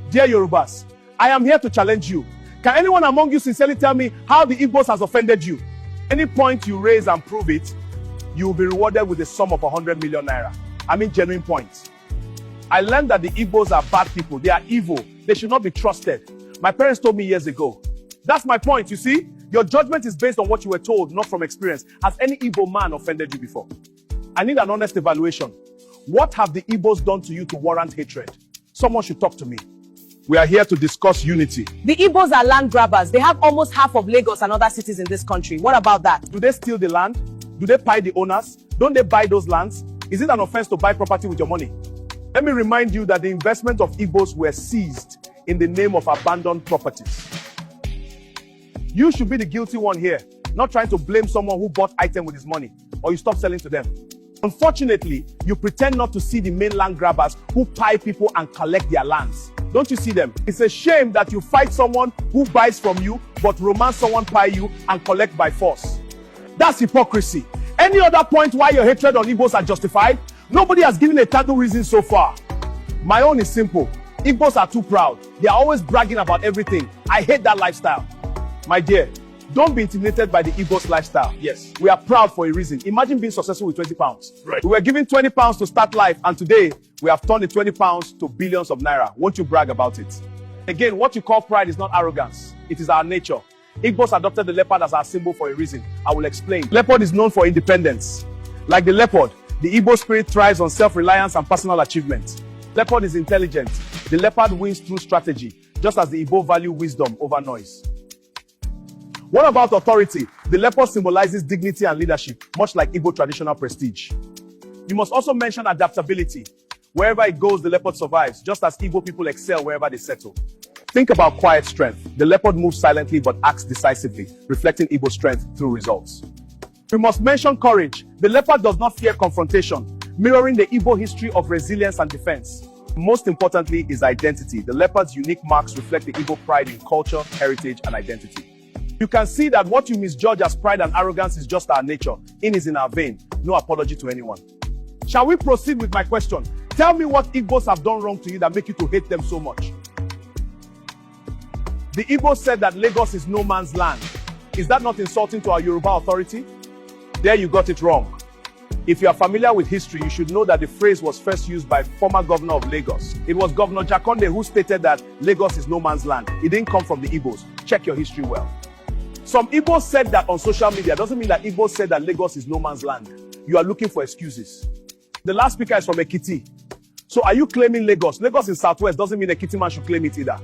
Dear Yorubas, I am here to challenge you. Can anyone among you sincerely tell me how the Igbos has offended you? Any point you raise and prove it, you will be rewarded with a sum of 100 million naira. I mean genuine points. I learned that the Igbos are bad people. They are evil. They should not be trusted. My parents told me years ago. That's my point, you see? Your judgment is based on what you were told, not from experience. Has any Igbo man offended you before? I need an honest evaluation. What have the Igbos done to you to warrant hatred? Someone should talk to me. We are here to discuss unity. The Igbos are land grabbers. They have almost half of Lagos and other cities in this country. What about that? Do they steal the land? Do they pay the owners? Don't they buy those lands? Is it an offense to buy property with your money? Let me remind you that the investment of Igbos were seized in the name of abandoned properties. You should be the guilty one here, not trying to blame someone who bought item with his money, or you stop selling to them. Unfortunately, you pretend not to see the main land grabbers who pay people and collect their lands. Don't you see them? It's a shame that you fight someone who buys from you, but romance someone pay you and collect by force. That's hypocrisy. Any other point why your hatred on Igbos are justified? Nobody has given a tangible reason so far. My own is simple. Igbos are too proud. They are always bragging about everything. I hate that lifestyle. My dear, don't be intimidated by the Igbos lifestyle. Yes. We are proud for a reason. Imagine being successful with 20 pounds. Right. We were given 20 pounds to start life, and today we have turned the 20 pounds to billions of naira. Won't you brag about it? Again, what you call pride is not arrogance. It is our nature. Igbos adopted the leopard as our symbol for a reason. I will explain. Leopard is known for independence. Like the leopard, the Igbo spirit thrives on self-reliance and personal achievement. Leopard is intelligent. The leopard wins through strategy, just as the Igbo value wisdom over noise. What about authority? The leopard symbolizes dignity and leadership, much like Igbo traditional prestige. You must also mention adaptability. Wherever it goes, the leopard survives, just as Igbo people excel wherever they settle. Think about quiet strength. The leopard moves silently but acts decisively, reflecting Igbo strength through results. We must mention courage. The leopard does not fear confrontation, mirroring the Igbo history of resilience and defense. Most importantly is identity. The leopard's unique marks reflect the Igbo pride in culture, heritage, and identity. You can see that what you misjudge as pride and arrogance is just our nature. In is in our vein. No apology to anyone. Shall we proceed with my question? Tell me what Igbos have done wrong to you that make you to hate them so much. The Igbos said that Lagos is no man's land. Is that not insulting to our Yoruba authority? There you got it wrong. If you are familiar with history, you should know that the phrase was first used by former governor of Lagos. It was Governor Jakonde who stated that Lagos is no man's land. It didn't come from the Igbos. Check your history well. Some Igbos said that on social media. Doesn't mean that Igbos said that Lagos is no man's land. You are looking for excuses. The last speaker is from Ekiti. So are you claiming Lagos? Lagos in Southwest doesn't mean Ekiti man should claim it either.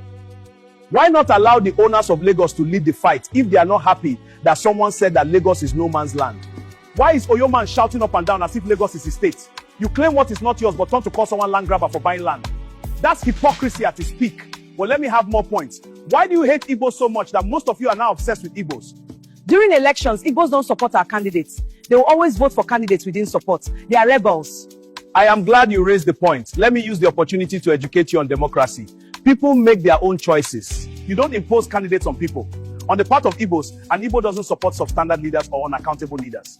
Why not allow the owners of Lagos to lead the fight if they are not happy that someone said that Lagos is no man's land? Why is Oyo man shouting up and down as if Lagos is his state? You claim what is not yours but turn to call someone land grabber for buying land. That's hypocrisy at its peak. Well, let me have more points. Why do you hate Igbos so much that most of you are now obsessed with Igbos? During elections, Igbos don't support our candidates. They will always vote for candidates we didn't support. They are rebels. I am glad you raised the point. Let me use the opportunity to educate you on democracy. People make their own choices. You don't impose candidates on people. On the part of Igbos, an Igbo doesn't support substandard leaders or unaccountable leaders.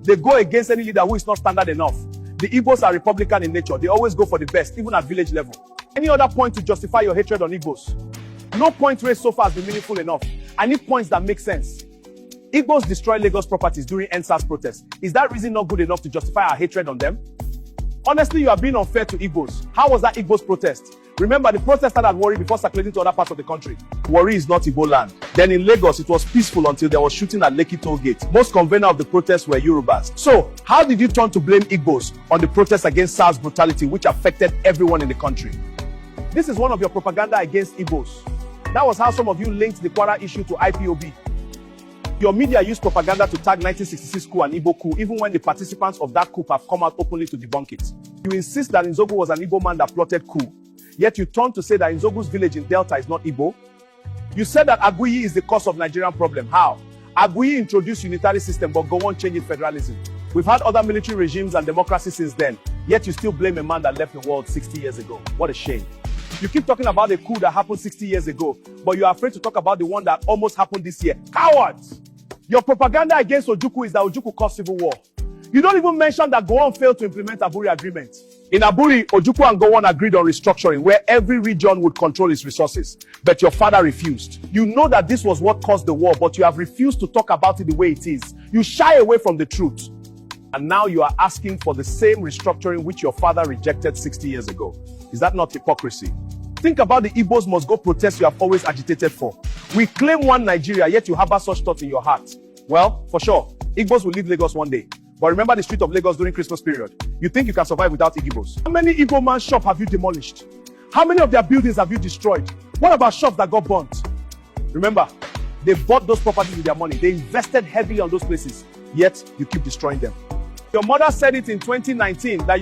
They go against any leader who is not standard enough. The Igbos are Republican in nature. They always go for the best, even at village level. Any other point to justify your hatred on Igbos? No point raised so far has been meaningful enough. I need points that make sense. Igbos destroy Lagos properties during NSAS protests. Is that reason not good enough to justify our hatred on them? Honestly, you are being unfair to Igbos. How was that Igbos protest? Remember, the protest started at Warri before circulating to other parts of the country. Warri is not Igbo land. Then in Lagos, it was peaceful until there was shooting at Lekki toll gate. Most conveners of the protests were Yorubas. So, how did you turn to blame Igbos on the protests against SARS brutality, which affected everyone in the country? This is one of your propaganda against Igbos. That was how some of you linked the Kwara issue to IPOB. Your media used propaganda to tag 1966 coup and Igbo coup, even when the participants of that coup have come out openly to debunk it. You insist that Nzogu was an Igbo man that plotted coup, yet you turn to say that Nzogu's village in Delta is not Igbo. You said that Aguiyi is the cause of Nigerian problem. How? Aguiyi introduced unitary system, but go on changing federalism. We've had other military regimes and democracy since then, yet you still blame a man that left the world 60 years ago. What a shame. You keep talking about the coup that happened 60 years ago, but you are afraid to talk about the one that almost happened this year. Cowards! Your propaganda against Ojukwu is that Ojukwu caused civil war. You don't even mention that Gowon failed to implement Aburi Agreement. In Aburi, Ojukwu and Gowon agreed on restructuring where every region would control its resources. But your father refused. You know that this was what caused the war, but you have refused to talk about it the way it is. You shy away from the truth. And now you are asking for the same restructuring which your father rejected 60 years ago. Is that not hypocrisy? Think about the Igbos must go protest you have always agitated for. We claim one Nigeria, yet you harbor such thoughts in your heart. Well, for sure, Igbos will leave Lagos one day. But remember the street of Lagos during Christmas period. You think you can survive without Igbos? How many Igbo man's shops have you demolished? How many of their buildings have you destroyed? What about shops that got burnt? Remember, they bought those properties with their money. They invested heavily on those places. Yet, you keep destroying them. Your mother said it in 2019 that you